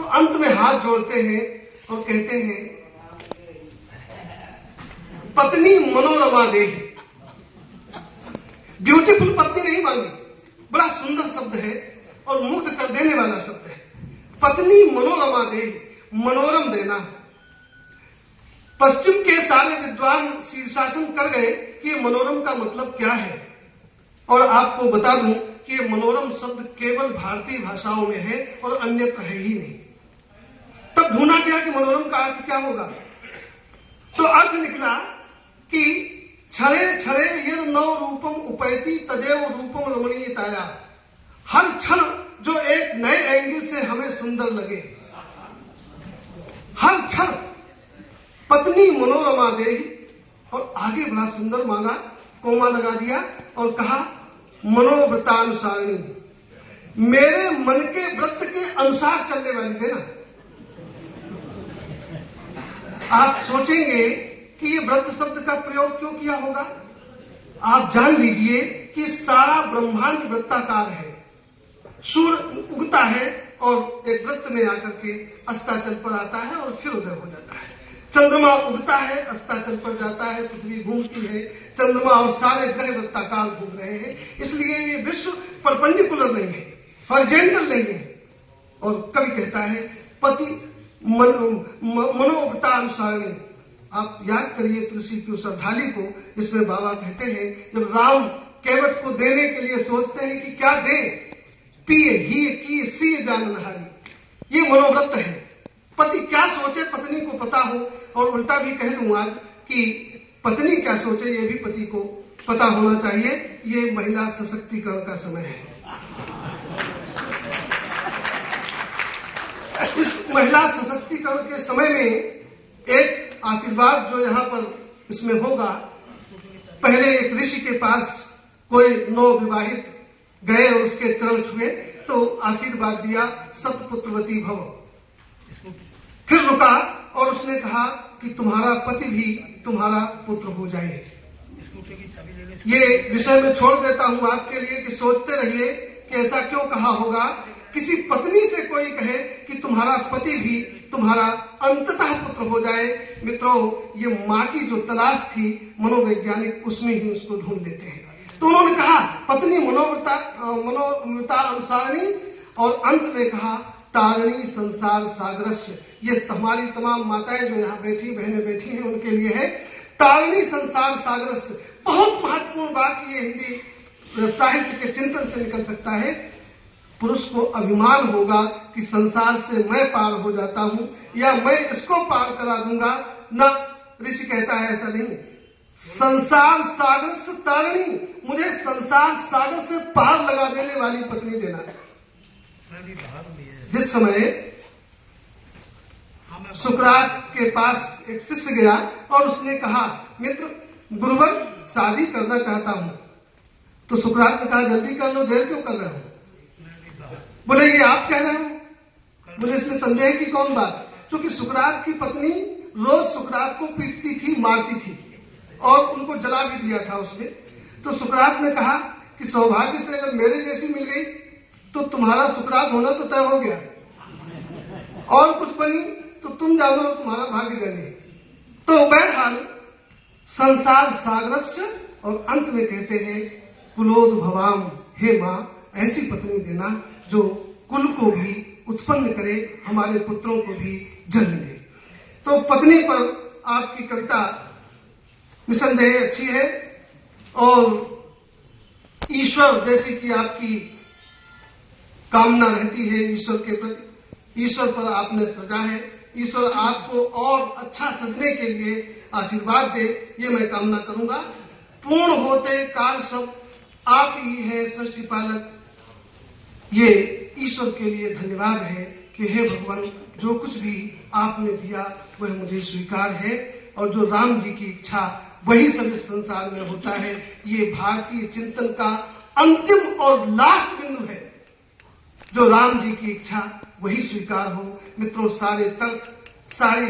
तो अंत में हाथ जोड़ते हैं और कहते हैं, पत्नी मनोरमा दे। ब्यूटीफुल पत्नी नहीं मांगी, बड़ा सुंदर शब्द है और मुग्ध कर देने वाला शब्द है। पत्नी मनोरमा दे, मनोरम देना। पश्चिम के सारे विद्वान शीर्षासन कर गए कि मनोरम का मतलब क्या है, और आपको बता दूं कि मनोरम शब्द केवल भारतीय भाषाओं में है और अन्यत्र है ही नहीं। तब ढूंढा गया कि मनोरम का अर्थ क्या होगा, तो अर्थ निकला कि क्षणे क्षणे यद नव रूपम उपैति तदेव रूपम रमणीयताया। हर क्षण जो एक नए एंगल से हमें सुंदर लगे, हर क्षण पत्नी मनोरमा दे। और आगे बड़ा सुंदर मांगा, कोमा लगा दिया और कहा मनोव्रतानुसारिणी, मेरे मन के व्रत के अनुसार चलने वाली देना। आप सोचेंगे कि ये व्रत शब्द का प्रयोग क्यों किया होगा। आप जान लीजिए कि सारा ब्रह्मांड वृत्ताकार है। सूर्य उगता है और एक वृत्त में आकर के अस्ताचल पर आता है और फिर उदय हो जाता है। चंद्रमा उगता है, अस्ताचल पर जाता है, पृथ्वी घूमती है, चंद्रमा और सारे ग्रह वृत्ताकार घूम रहे हैं। इसलिए ये विश्व परपेंडिकुलर नहीं है, हॉरिजॉन्टल नहीं है। और कवि कहता है पति मनोव्रतानुसारिणी। आप याद करिए तुलसी की उस अर्धाली को, जिसमें बाबा कहते हैं जब राम केवट को देने के लिए सोचते हैं कि क्या दें, पिए ही की सी जाननहारी। ये मनोव्रत है। पति क्या सोचे पत्नी को पता हो, और उल्टा भी कह दूंगा कि पत्नी क्या सोचे ये भी पति को पता होना चाहिए। ये महिला सशक्तिकरण का समय है। इस महिला सशक्तिकरण के समय में एक आशीर्वाद जो यहाँ पर इसमें होगा, पहले एक ऋषि के पास कोई नवविवाहित गए और उसके चरण छुए तो आशीर्वाद दिया सतपुत्रवती भव। फिर रुका और उसने कहा कि तुम्हारा पति भी तुम्हारा पुत्र हो जाए। ये विषय में छोड़ देता हूं आपके लिए कि सोचते रहिए कि ऐसा क्यों कहा होगा। किसी पत्नी से कोई कहे कि तुम्हारा पति भी तुम्हारा अंततः पुत्र हो जाए, मित्रों ये मां की जो तलाश थी मनोवैज्ञानिक उसमें ही उसको ढूंढ लेते हैं। तो उन्होंने कहा पत्नी मनोव्रता अनुसारिणी, और अंत में कहा तारिणी संसार सागरस्य। ये हमारी तमाम माताएं जो यहाँ बैठी, बहनें बैठी हैं, उनके लिए है तारिणी संसार सागरस्य। बहुत महत्वपूर्ण बात ये हिंदी साहित्य के चिंतन से निकल सकता है। पुरुष को अभिमान होगा कि संसार से मैं पार हो जाता हूं या मैं इसको पार करा दूंगा। न, ऋषि कहता है ऐसा नहीं। संसार सागर से तारिणी, मुझे संसार सागर से पार लगा देने वाली पत्नी देना है। जिस समय सुकरात के पास एक शिष्य गया और उसने कहा मित्र गुरुवर शादी करना चाहता हूं, तो सुकरात ने कहा जल्दी कर लो, देर क्यों कर रहे हो। बोले ये आप कह रहे हो। बोले इसमें संदेह की कौन बात, क्योंकि सुकरात की पत्नी रोज सुकरात को पीटती थी, मारती थी और उनको जला भी दिया था उसने। तो सुकरात ने कहा कि सौभाग्य से अगर मेरे जैसी मिल गई तो तुम्हारा सुकरात होना तो तय हो गया, और कुछ बनी तो तुम जानो तुम्हारा भाग्य जाने। तो बहरहाल संसार सागरस्य, और अंत में कहते हैं कुलोद्भवाम, हे मां ऐसी पत्नी देना जो कुल को भी उत्पन्न करे, हमारे पुत्रों को भी जन्म दे। तो पत्नी पर आपकी कविता निसंदेह अच्छी है, और ईश्वर जैसी कि आपकी कामना रहती है ईश्वर के प्रति, ईश्वर पर आपने सजा है। ईश्वर आपको और अच्छा सजने के लिए आशीर्वाद दे, ये मैं कामना करूंगा। पूर्ण होते काल सब आप ही है सृष्टि पालक। ये ईश्वर के लिए धन्यवाद है कि हे भगवान जो कुछ भी आपने दिया वह मुझे स्वीकार है, और जो राम जी की इच्छा वही सब इस संसार में होता है। ये भारतीय चिंतन का अंतिम और लास्ट बिंदु है, जो राम जी की इच्छा वही स्वीकार हो। मित्रों सारे तर्क, सारे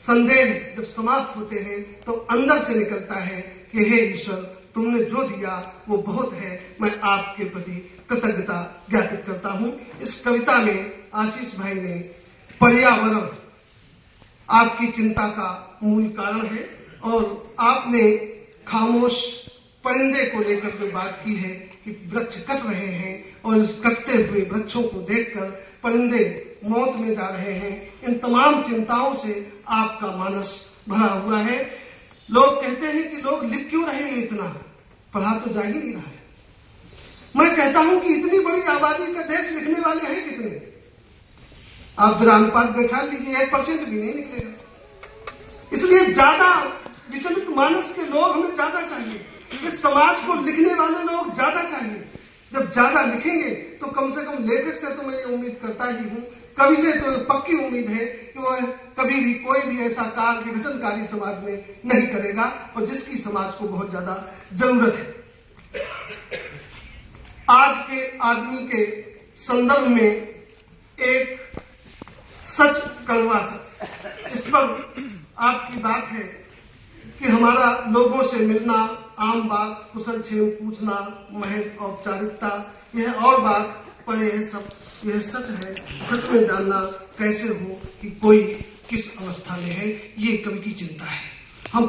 संदेह जब समाप्त होते हैं तो अंदर से निकलता है कि हे ईश्वर तुमने जो दिया वो बहुत है, मैं आपके प्रति कृतज्ञता ज्ञापित करता हूं। इस कविता में आशीष भाई ने पर्यावरण आपकी चिंता का मूल कारण है और आपने खामोश परिंदे को लेकर के बात की है कि वृक्ष कट रहे हैं और इस कटते हुए वृक्षों को देखकर परिंदे मौत में जा रहे हैं। इन तमाम चिंताओं से आपका मानस भरा हुआ है। लोग कहते हैं कि लोग लिख क्यों रहे हैं इतना, पढ़ा तो जा ही नहीं रहा है। मैं कहता हूं कि इतनी बड़ी आबादी का देश लिखने वाले हैं कितने? आप जरा अनुपात बैठा लीजिए, 1% भी नहीं निकलेगा। इसलिए ज्यादा विचलित मानस के लोग हमें ज्यादा चाहिए। इस समाज को लिखने वाले लोग ज्यादा चाहिए। जब ज्यादा लिखेंगे तो कम से कम लेखक से तो मैं ये उम्मीद करता ही हूं, कवि से तो पक्की उम्मीद है कि वह कभी भी कोई भी ऐसा कार्य विघटनकारी समाज में नहीं करेगा और जिसकी समाज को बहुत ज्यादा जरूरत है। आज के आदमी के संदर्भ में एक सच कड़वा सच, इस पर आपकी बात है कि हमारा लोगों से मिलना आम बात, कुशल क्षेम पूछना महज औपचारिकता, यह और बात पर यह सब यह सच है। सच में जानना कैसे हो कि कोई किस अवस्था में है, ये कवि की चिंता है। हम